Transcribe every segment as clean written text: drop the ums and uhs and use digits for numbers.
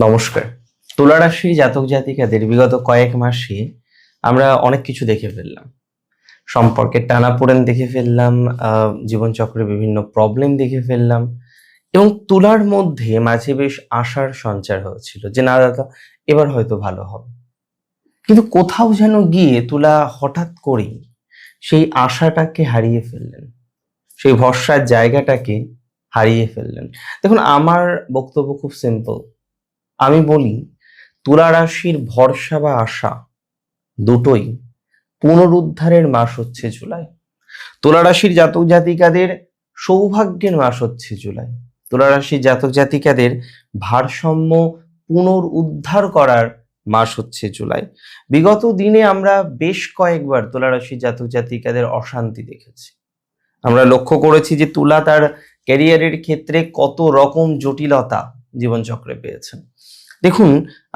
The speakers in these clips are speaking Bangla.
নমস্কার। তুলা রাশির জাতক জাতিকাদের বিগত কয়েক মাসে আমরা অনেক কিছু দেখে ফেললাম। সম্পর্কের টানাপোড়েন দেখে ফেললাম, জীবনচক্রে বিভিন্ন প্রবলেম দেখে ফেললাম এবং তুলার মধ্যে মাঝে বেশ আশার সঞ্চার হয়েছিল যে না দাদা এবার হয়তো ভালো হবে। কিন্তু কোথাও যেন গিয়ে তুলা হঠাৎ করেই সেই আশাটাকে হারিয়ে ফেললেন, সেই ভরসার জায়গাটাকে হারিয়ে ফেললেন। দেখুন, আমার বক্তব্য খুব সিম্পল। আমি বলি, তুলা রাশির ভরসা বা আশা দুটোই পুনরুদ্ধারের মাস হচ্ছে জুলাই। তুলা রাশির জাতক জাতিকাদের সৌভাগ্যের মাস হচ্ছে জুলাই। তুলা রাশির জাতক জাতিকাদের ভারসাম্য পুনরুদ্ধার করার মাস হচ্ছে জুলাই। বিগত দিনে আমরা বেশ কয়েকবার তুলা রাশির জাতক জাতিকাদের অশান্তি দেখেছি। আমরা লক্ষ্য করেছি যে তুলা তার ক্যারিয়ারের ক্ষেত্রে কত রকম জটিলতা জীবনচক্রে পেয়েছেন। দেখুন,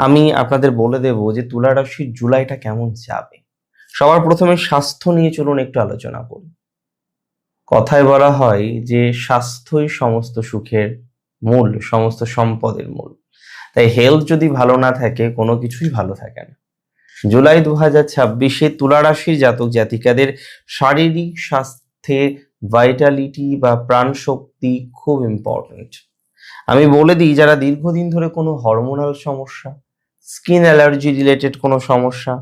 আমি আপনাদের বলে দেব যে তুলা রাশির জুলাইটা কেমন যাবে। সবার প্রথমে স্বাস্থ্য নিয়ে চলুন একটু আলোচনা করি। কথায় বলা হয় যে স্বাস্থ্যই সমস্ত সুখের মূল, সমস্ত সম্পদের মূল। তাই হেলথ যদি ভালো না থাকে কোনো কিছুই ভালো থাকে না। জুলাই 2026-এ তুলা রাশির জাতক জাতিকাদের শারীরিক স্বাস্থ্যে ভাইটালিটি বা প্রাণশক্তি খুব ইম্পর্টেন্ট। আমি বলে দিই, যারা দীর্ঘদিন ধরে কোনো হরমোনাল সমস্যা, স্কিন অ্যালার্জি রিলেটেড কোনো সমস্যা,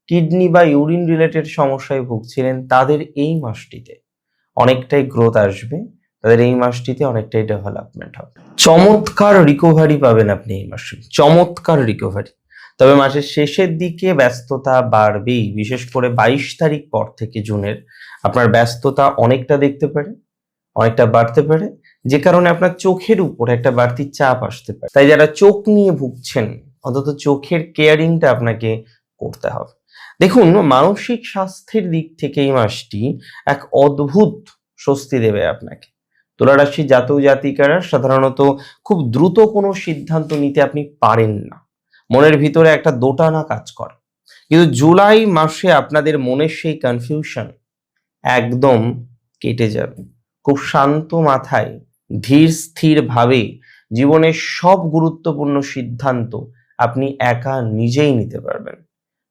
কিডনি বা ইউরিন রিলেটেড সমস্যায় ভুগছিলেন, তাদের এই মাসটিতে অনেকটাই গ্রোথ আসবে, তাদের এই মাসটিতে অনেকটাই ডেভেলপমেন্ট হবে। চমৎকার রিকভারি পাবেন আপনি এই মাসে, চমৎকার রিকভারি। তবে মাসের শেষের দিকে ব্যস্ততা বাড়বেই, বিশেষ করে 22 তারিখ পর থেকে জুনের আপনার ব্যস্ততা অনেকটা দেখতে পারে, অনেকটা বাড়তে পারে, যে কারণে আপনার চোখের উপর একটা বাড়তি চাপ আসতে পারে। তাই যারা চোখ নিয়ে ভুগছেন, অন্তত চোখের কেয়ারিংটা আপনাকে করতে হবে। দেখুন, মানসিক স্বাস্থ্যের দিক থেকে এই মাসটি এক অদ্ভুত স্বস্তি দেবে আপনাকে। তুলা রাশির জাতক জাতিকারা সাধারণত খুব দ্রুত কোনো সিদ্ধান্ত নিতে আপনি পারেন না, মনের ভিতরে একটা দোটানা কাজ করে। কিন্তু জুলাই মাসে আপনাদের মনের সেই কনফিউশন একদম কেটে যাবে। খুব শান্ত মাথায়, ধীর স্থির ভাবে জীবনের সব গুরুত্বপূর্ণ সিদ্ধান্ত আপনি একা নিজেই নিতে পারবেন।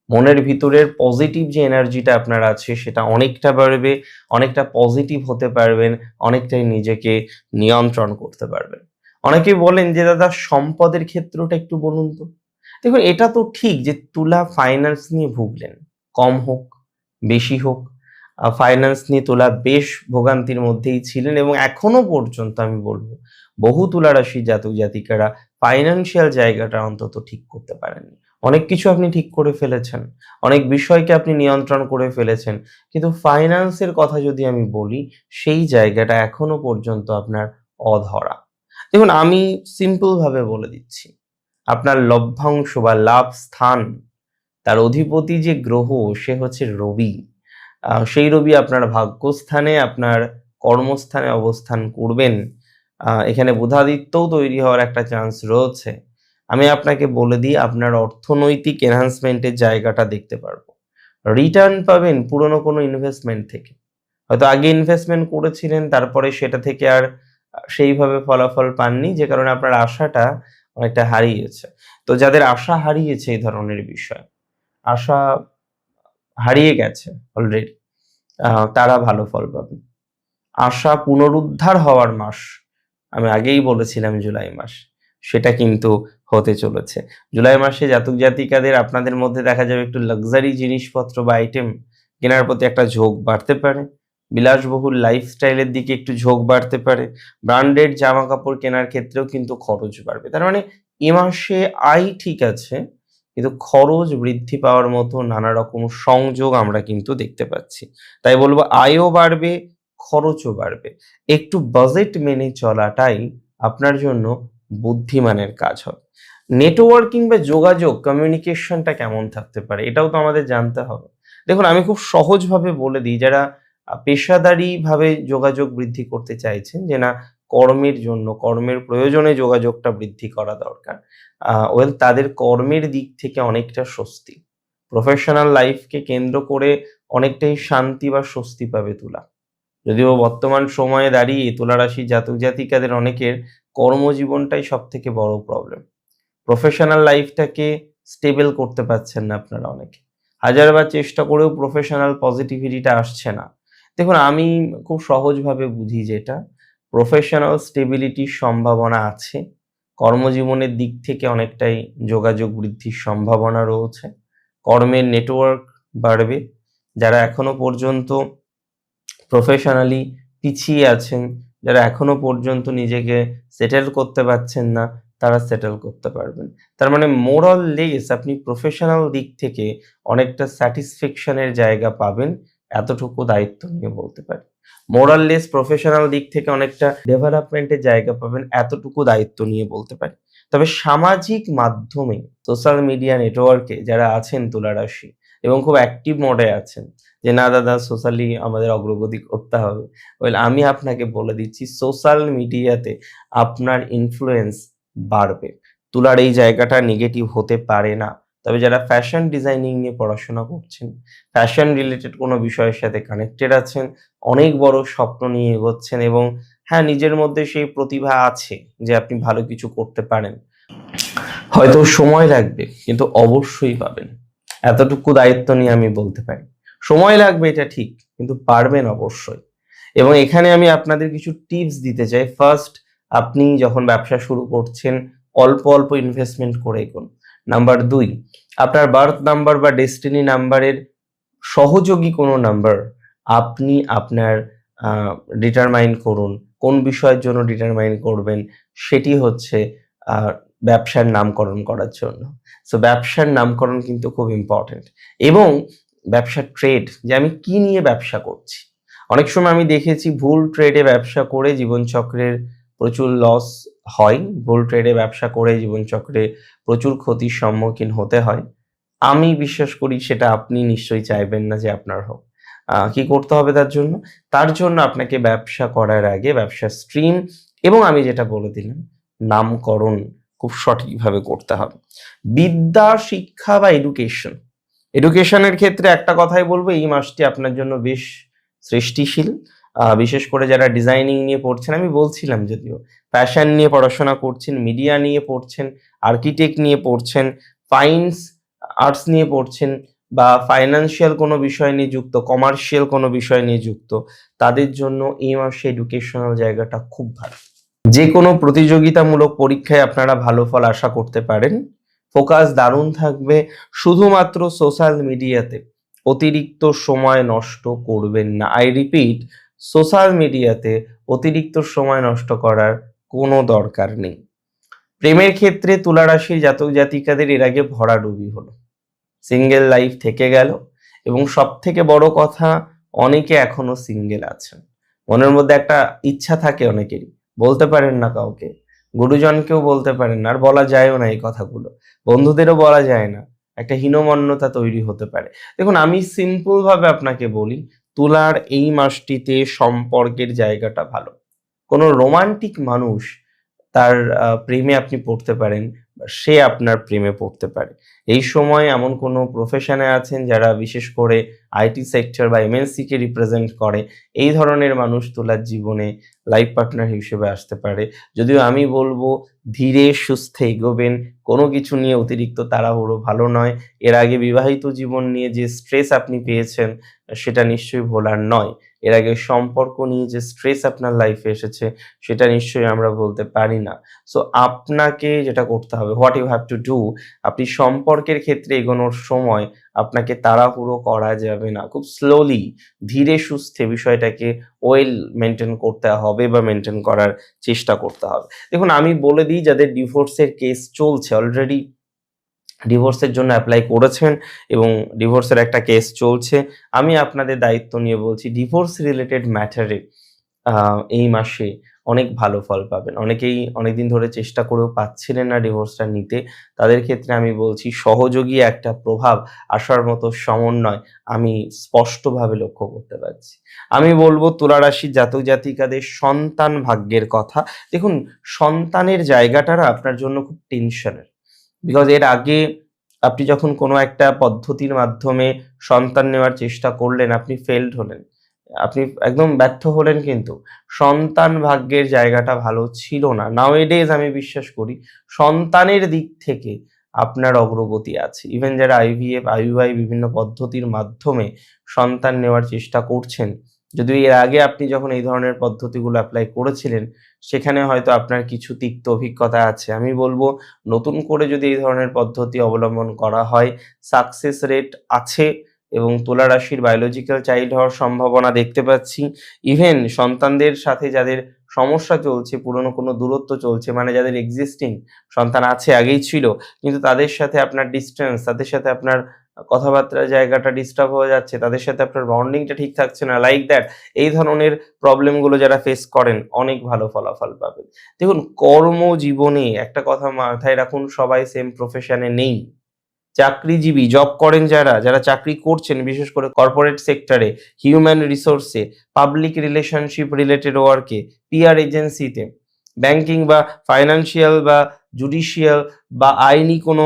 মনের ভিতরের পজিটিভ যে এনার্জিটা আপনার আছে সেটা অনেকটা বাড়বে, অনেকটা পজিটিভ হতে পারবেন, অনেকটাই নিজেকে নিয়ন্ত্রণ করতে পারবেন। অনেকেই বলেন যে দাদা সম্পদের ক্ষেত্রটা একটু বলুন তো। দেখুন, এটা তো ঠিক যে তুলা ফাইন্যান্স নিয়ে ভুগলেন, কম হোক বেশি হোক, ফাইন্যান্স নিয়ে তুলা বেশ ভোগান্তির মধ্যেই ছিলেন এবং এখনো পর্যন্ত আমি বলবো বহু তুলা রাশির জাতক জাতিকারা ফাইন্যান্সিয়াল জায়গাটা অন্তত ঠিক করতে পারেননি। অনেক কিছু আপনি ঠিক করে ফেলেছেন, অনেক বিষয়কে আপনি নিয়ন্ত্রণ করে ফেলেছেন, কিন্তু ফাইন্যান্সের কথা যদি আমি বলি, সেই জায়গাটা এখনো পর্যন্ত আপনার অধরা। দেখুন, আমি সিম্পল ভাবে বলে দিচ্ছি, আপনার লভ্যাংশ বা লাভ স্থান, তার অধিপতি যে গ্রহ সে হচ্ছে রবি। সেই রবি আপনার ভাগ্যস্থানে, আপনার কর্মস্থানে অবস্থান করবেন। এখানে বুধাদিত্যও তৈরি হওয়ার একটা চান্স রয়েছে। আমি আপনাকে বলে দিই, আপনার অর্থনৈতিক এনহান্সমেন্টের জায়গাটা দেখতে পারবো। রিটার্ন পাবেন পুরনো কোনো ইনভেস্টমেন্ট থেকে। হয়তো আগে ইনভেস্টমেন্ট করেছিলেন, তারপরে সেটা থেকে আর সেইভাবে ফলাফল পাননি, যে কারণে আপনার আশাটা অনেকটা হারিয়েছে। তো যাদের আশা হারিয়েছে এই ধরনের বিষয়, আশা হারিয়ে গেছে অলরেডি, তারা ভালো ফল পাবে। আশা পুনরুদ্ধার হওয়ার মাস, আমি আগেই বলেছিলাম জুলাই মাস, সেটা কিন্তু হতে চলেছে। জুলাই মাসে জাতক জাতিকাদের আপনাদের মধ্যে দেখা যাবে একটু লাক্সারি জিনিসপত্র বা আইটেম কেনার প্রতি একটা ঝোঁক বাড়তে পারে, বিলাসবহুল লাইফস্টাইলের দিকে একটু ঝোঁক বাড়তে পারে, ব্র্যান্ডেড জামা কাপড় কেনার ক্ষেত্রেও কিন্তু খরচ বাড়বে। তার মানে এ মাসে আয় ঠিক আছে, কিন্তু খরচ বৃদ্ধি পাওয়ার মতো নানা রকম সংযোগ আমরা কিন্তু দেখতে পাচ্ছি। তাই বলবো আয়ও বাড়বে, খরচও বাড়বে। একটু বাজেট মেনে চলাটাই আপনার জন্য বুদ্ধিমানের কাজ হবে। নেটওয়ার্কিং বা যোগাযোগ, কমিউনিকেশনটা কেমন থাকতে পারে এটাও তো আমাদের জানতে হবে। দেখুন, আমি খুব সহজভাবে বলে দিই, যারা পেশাদারিভাবে যোগাযোগ বৃদ্ধি করতে চাইছেন, যে না কর্মের জন্য, কর্মের প্রয়োজনে যোগাযোগটা বৃদ্ধি করা দরকার, তাদের কর্মের দিক থেকে অনেকটা স্বস্তি, প্রফেশনাল লাইফকে কেন্দ্র করে অনেকটাই শান্তি বা স্বস্তি পাবে তুলা। যদিও বর্তমান সময়ে দাঁড়িয়ে তুলা রাশির জাতক জাতিকাদের অনেকের কর্মজীবনটাই সব থেকে বড় প্রবলেম। প্রফেশনাল লাইফটাকে স্টেবল করতে পারছেন না আপনারা অনেকে। হাজারবার চেষ্টা করেও প্রফেশনাল পজিটিভিটিটা আসছে না। দেখুন, আমি খুব সহজভাবে বুঝি যেটা, প্রফেশনাল স্টেবিলিটির সম্ভাবনা আছে। কর্মজীবনের দিক থেকে অনেকটাই যোগাযোগ বৃদ্ধির সম্ভাবনা রয়েছে। কর্মের নেটওয়ার্ক বাড়বে। যারা এখনো পর্যন্ত প্রফেশনালি পিছিয়ে আছেন, যারা এখনো পর্যন্ত নিজেকে সেটেল করতে পারছেন না, তারা সেটেল করতে পারবেন। তার মানে মোর অর লেস আপনি প্রফেশনাল দিক থেকে অনেকটা স্যাটিসফ্যাকশন এর জায়গা পাবেন, এতটুকু দায়িত্ব নিয়ে বলতে পারি। মোর অর লেস প্রফেশনাল দিক থেকে অনেকটা ডেভেলপমেন্টের জায়গা পাবেন, এতটুকু দায়িত্ব নিয়ে বলতে পারি। তবে সামাজিক মাধ্যমে, সোশ্যাল মিডিয়া নেটওয়ার্কে যারা আছেন তুলা রাশি এবং খুব অ্যাক্টিভ মোডে আছেন, যে না দাদা সোশ্যালি আমাদের অগ্রগতি করতে হবে। ওয়েল, আমি আপনাকে বলে দিচ্ছি সোশ্যাল মিডিয়াতে আপনার ইনফ্লুয়েন্স বাড়বে। তুলার এই জায়গাটা নেগেটিভ হতে পারে না। তবে যারা ফ্যাশন ডিজাইনিং নিয়ে পড়াশোনা করছেন, ফ্যাশন রিলেটেড কোনো বিষয়ের সাথে কানেক্টেড আছেন, অনেক বড় স্বপ্ন নিয়ে এগোচ্ছেন এবং হ্যাঁ, নিজের মধ্যে সেই প্রতিভা আছে যে আপনি ভালো কিছু করতে পারেন। হয়তো সময় লাগবে কিন্তু অবশ্যই পাবেন। এতটুকু দায়িত্ব নিয়ে আমি বলতে পারি। সময় লাগবে এটা ঠিক, কিন্তু পারবেন অবশ্যই। এবং এখানে আমি আপনাদের কিছু টিপস দিতে চাই। ফার্স্ট, আপনি যখন ব্যবসা শুরু করছেন অল্প অল্প ইনভেস্টমেন্ট করে এগোন। নাম্বার 2, আপনার বার্থ নাম্বার বা ডেস্টিনি নাম্বারের সহযোগী কোনো নাম্বার আপনি আপনার ডিটারমাইন করুন। কোন বিষয়ের জন্য ডিটারমাইন করবেন সেটি হচ্ছে ব্যবসার নামকরণ করার জন্য। সো ব্যবসার নামকরণ কিন্তু খুব ইম্পর্টেন্ট। এবং ব্যবসার ট্রেড, যে আমি কি নিয়ে ব্যবসা করছি। অনেক সময় আমি দেখেছি ভুল ট্রেডে ব্যবসা করে জীবনচক্রের প্রচুর লস হয়, ভুল ট্রেডে ব্যবসা করে জীবনচক্রে প্রচুর ক্ষতির সম্মুখীন হতে হয়। আমি বিশ্বাস করি সেটা আপনি নিশ্চয়ই চাইবেন না যে আপনার হোক। কি করতে হবে তার জন্য? তার জন্য আপনাকে ব্যবসা করার আগে ব্যবসার স্ট্রিম এবং আমি যেটা বলে দিলাম নামকরণ খুব সঠিকভাবে করতে হবে। বিদ্যা, শিক্ষা বা এডুকেশনের ক্ষেত্রে একটা কথাই বলবো, এই মাসটি আপনার জন্য বেশ সৃষ্টিশীল। বিশেষ করে যারা ডিজাইনিং নিয়ে পড়ছেন, আমি বলছিলাম যদিও, ফ্যাশন নিয়ে পড়াশোনা করছেন, মিডিয়া নিয়ে পড়ছেন, আর্কিটেক্ট নিয়ে পড়ছেন, ফাইন্স আর্টস নিয়ে পড়ছেন বা ফাইন্যান্সিয়াল কোনো বিষয় নিয়ে যুক্ত, কমার্শিয়াল কোনো বিষয় নিয়ে যুক্ত, তাদের জন্য এই মাসে এডুকেশনাল জায়গাটা খুব ভালো। যে কোনো প্রতিযোগিতামূলক পরীক্ষায় আপনারা ভালো ফল আশা করতে পারেন। ফোকাস দারুণ থাকবে। শুধুমাত্র সোশ্যাল মিডিয়াতে অতিরিক্ত সময় নষ্ট করবেন না। আই রিপিট, সোশ্যাল মিডিয়াতে অতিরিক্ত সময় নষ্ট করার কোনো দরকার নেই। প্রেমের ক্ষেত্রে তুলা রাশির জাতক জাতিকাদের এর আগে ভরাডুবি হলো, সিঙ্গেল লাইফ থেকে গেল এবং সব থেকে বড় কথা, অনেকে এখনো সিঙ্গেল আছেন। মনের মধ্যে একটা ইচ্ছা থাকে অনেকেরই, বলতে পারেন না কাউকে, গুরুজনকেও বলতে পারেন না, আর বলা যায়ও না এই কথাগুলো, বন্ধুদেরও বলা যায় না, একটা হীনমন্যতা তৈরি হতে পারে। দেখুন, আমি সিম্পল ভাবে আপনাকে বলি, তুলার এই মাসটিতে সম্পর্কের জায়গাটা ভালো। কোনো রোমান্টিক মানুষ তার প্রেমে আপনি পড়তে পারেন বা সে আপনার প্রেমে পড়তে পারে। এই সময় এমন কোনো প্রফেশনে আছেন যারা বিশেষ করে আইটি সেক্টর বা এমএনসি কে রিপ্রেজেন্ট করে, এই ধরনের মানুষ তুলার জীবনে লাইফ পার্টনার হিসেবে আসতে পারে। যদিও আমি বলবো ধীরে সুস্থে এগোবেন, কোনো কিছু নিয়ে অতিরিক্ত তাড়াহুড়ো ভালো নয়। এর আগে বিবাহিত জীবন নিয়ে যে স্ট্রেস আপনি পেয়েছেন সেটা নিশ্চয়ই ভোলার নয়। এর আগে সম্পর্ক নিয়ে যে স্ট্রেস আপনার লাইফে এসেছে সেটা নিশ্চয়ই আমরা বলতে পারি না। সো আপনাকে যেটা করতে হবে, what you have to do, আপনি সম্পর্কের ক্ষেত্রে এগোনোর সময় আপনাকে তাড়াহুড়ো করা যাবে না। খুব স্লোলি, ধীরে সুস্থে বিষয়টাকে ওয়েল মেইনটেইন করতে হবে বা মেইনটেইন করার চেষ্টা করতে হবে। দেখুন, আমি বলে দিই, যাদের ডিভোর্সের কেস চলছে, অলরেডি ডিভোর্সের জন্য অ্যাপ্লাই করেছেন এবং ডিভোর্সের একটা কেস চলছে, আমি আপনাদের দায়িত্ব নিয়ে বলছি, ডিভোর্স রিলেটেড ম্যাটারে এই মাসে অনেক ভালো ফল পাবেন। অনেকেই অনেকদিন ধরে চেষ্টা করেও পাচ্ছিলেন না ডিভোর্সটা নিতে। তাদের ক্ষেত্রে আমি বলছি সহযোগী একটা প্রভাব আসার মতো সমন্বয় আমি স্পষ্টভাবে লক্ষ্য করতে পারছি। আমি বলবো তুলা রাশির জাতক জাতিকাদের সন্তান ভাগ্যের কথা। দেখুন, সন্তানের জায়গাটা না আপনার জন্য খুব টেনশনের। বিকজ এর আগে আপনি যখন কোনো একটা পদ্ধতির মাধ্যমে সন্তান নেওয়ার চেষ্টা করলেন, আপনি ফেইলড হলেন। আপনি একদম ব্যর্থ হলেন কিন্তু। সন্তান ভাগ্যের জায়গাটা ভালো ছিল না। নাওএডেজ আমি বিশ্বাস করি সন্তানের দিক থেকে আপনার অগ্রগতি আছে। ইভেন যারা IVF, IUI বিভিন্ন পদ্ধতির মাধ্যমে সন্তান নেওয়ার চেষ্টা করছেন, যদিও এর আগে আপনি যখন এই ধরনের পদ্ধতিগুলো এপ্লাই করেছিলেন, সেখানে হয়তো আপনার কিছু তিক্ত অভিজ্ঞতা আছে। আমি বলব নতুন করে যদি এই ধরনের পদ্ধতি অবলম্বন করা হয়, সাকসেস রেট আছে এবং তুলা রাশির বায়োলজিক্যাল চাইল্ড হওয়ার সম্ভাবনা দেখতে পাচ্ছি। ইভেন সন্তানদের সাথে যাদের সমস্যা চলছে, পুরনো কোনো দূরত্ব চলছে, মানে যাদের এক্সিস্টিং সন্তান আছে, আগেই ছিল, কিন্তু তাদের সাথে আপনার ডিসট্যান্স, তাদের সাথে আপনার কথাবার্তার জায়গাটা ডিস্টার্ব হয়ে যাচ্ছে, তাদের সাথে আপনার বন্ডিংটা ঠিক থাকছে না, লাইক দ্যাট, এই ধরনের প্রবলেমগুলো যারা ফেস করেন অনেক ভালো ফলাফল পাবেন। দেখুন, কর্মজীবনে একটা কথা মাথায় রাখুন, সবাই সেম প্রফেশনে নেই। চাকরিজীবী, জব করেন যারা, যারা চাকরি করছেন বিশেষ করে কর্পোরেট সেক্টরে, হিউম্যান রিসোর্সে, পাবলিক রিলেশনশিপ রিলেটেড ওয়ার্কে, PR এজেন্সিতে, ব্যাংকিং বা ফাইন্যান্সিয়াল বা জুডিশিয়াল বা আইনি কোনো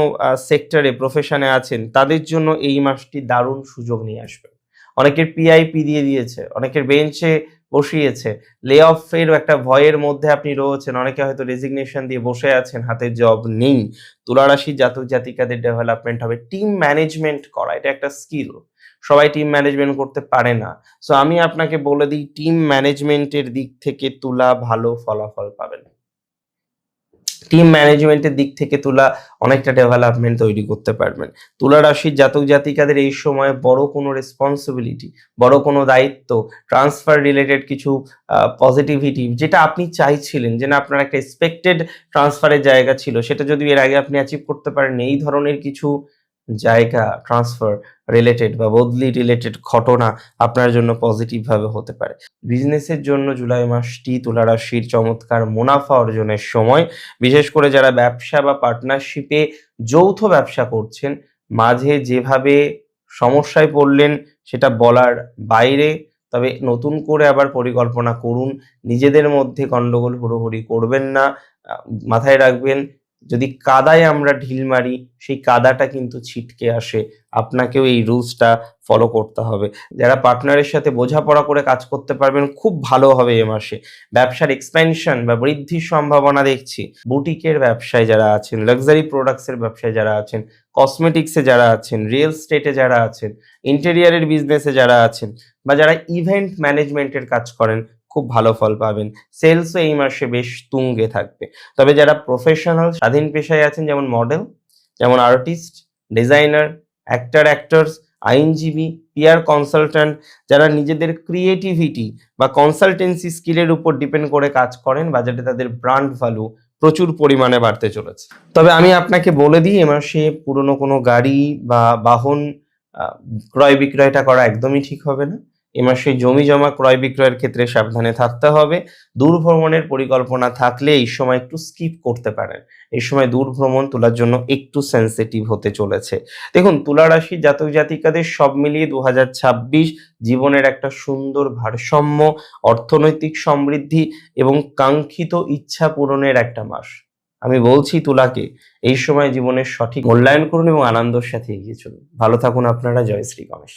সেক্টরে প্রফেশনে আছেন, তাদের জন্য এই মাসটি দারুণ সুযোগ নিয়ে আসবে। অনেকের PIP দিয়ে দিয়েছে, অনেকের বেঞ্চে বসিয়েছে, লে অফের একটা ভয়ের মধ্যে আপনি রয়েছেন, অনেকে হয়তো রেজিগনেশন দিয়ে বসে আছেন, হাতে জব নেই। তুলা রাশির জাতক জাতিকাদের ডেভেলপমেন্ট হবে। টিম ম্যানেজমেন্ট করা এটা একটা স্কিল, সবাই টিম ম্যানেজমেন্ট করতে পারে না। সো আমি আপনাকে বলে দিই, টিম ম্যানেজমেন্টের দিক থেকে তুলা ভালো ফলাফল পাবেন। টিম ম্যানেজমেন্টের দিক থেকে তুলা অনেকটা ডেভেলপমেন্ট তৈরি করতে পারবেন। তুলা রাশির জাতক জাতিকাদের এই সময় বড় কোনো রেসপন্সিবিলিটি, বড় কোনো দায়িত্ব, ট্রান্সফার রিলেটেড কিছু পজিটিভিটি যেটা আপনি চাইছিলেন, যে না আপনার একটা এক্সপেক্টেড ট্রান্সফারের জায়গা ছিল, সেটা যদি এর আগে আপনি অ্যাচিভ করতে পারেন, এই ধরনের কিছু জায়গা ট্রান্সফার রিলেটেড বা বদলি রিলেটেড ঘটনা আপনার জন্য পজিটিভ ভাবে হতে পারে। বিজনেসের জন্য জুলাই মাসটি তুলা রাশির চমৎকার মুনাফা অর্জনের সময়। বিশেষ করে যারা ব্যবসা বা পার্টনারশিপে যৌথ ব্যবসা করছেন, মাঝে যেভাবে সমস্যায় পড়লেন সেটা বলার বাইরে। তবে নতুন করে আবার পরিকল্পনা করুন, নিজেদের মধ্যে গন্ডগোল হুড়োহুড়ি করবেন না। মাথায় রাখবেন, যদি কাদায় আমরা ঢিল মারি, সেই কাদাটা কিন্তু ছিটকে আসে। আপনাকেও এই রুলসটা ফলো করতে হবে। যারা পার্টনারের সাথে বোঝাপড়া করে কাজ করতে পারবেন, খুব ভালো হবে এ মাসে। ব্যবসার এক্সপ্যানশন বা বৃদ্ধির সম্ভাবনা দেখছি। বুটিকের ব্যবসায় যারা আছেন, লাক্সারি প্রোডাক্টসের ব্যবসায় যারা আছেন, কসমেটিক্সে যারা আছেন, রিয়েল এস্টেটে যারা আছেন, ইন্টেরিয়রের বিজনেসে যারা আছেন, বা যারা ইভেন্ট ম্যানেজমেন্টের কাজ করেন, খুব ভালো ফল পাবেন। সেলসও এই মাসে বেশ তুঙ্গে থাকবে। তবে যারা প্রফেশনাল স্বাধীন পেশায় আছেন, যেমন মডেল, যেমন আর্টিস্ট, ডিজাইনার, অ্যাক্টর্স, আইনজীবী, PR কনসালট্যান্ট, যারা নিজেদের ক্রিয়েটিভিটি বা কনসালটেন্সি স্কিলের উপর ডিপেন্ড করে কাজ করেন, বাজারে তাদের ব্র্যান্ড ভ্যালু প্রচুর পরিমাণে বাড়তে চলেছে। তবে আমি আপনাকে বলে দিই, এ মাসে পুরনো কোনো গাড়ি বা বাহন ক্রয় বিক্রয়টা করা একদমই ঠিক হবে না। এ মাসে জমি জমা ক্রয় বিক্রয়ের ক্ষেত্রে সাবধানে থাকতে হবে। দূর ভ্রমণের পরিকল্পনা থাকলে এই সময় একটু স্কিপ করতে পারেন। এই সময় দূর ভ্রমণ তুলার জন্য একটু সেনসিটিভ হতে চলেছে। দেখুন, তুলা রাশির জাতক জাতিকাদের সব মিলিয়ে 2026 জীবনের একটা সুন্দর ভারসাম্য, অর্থনৈতিক সমৃদ্ধি এবং কাঙ্ক্ষিত ইচ্ছা পূরণের একটা মাস। আমি বলছি তুলাকে, এই সময় জীবনের সঠিক মূল্যায়ন করুন এবং আনন্দের সাথে এগিয়ে চলুন। ভালো থাকুন আপনারা। জয় শ্রী গণেশ।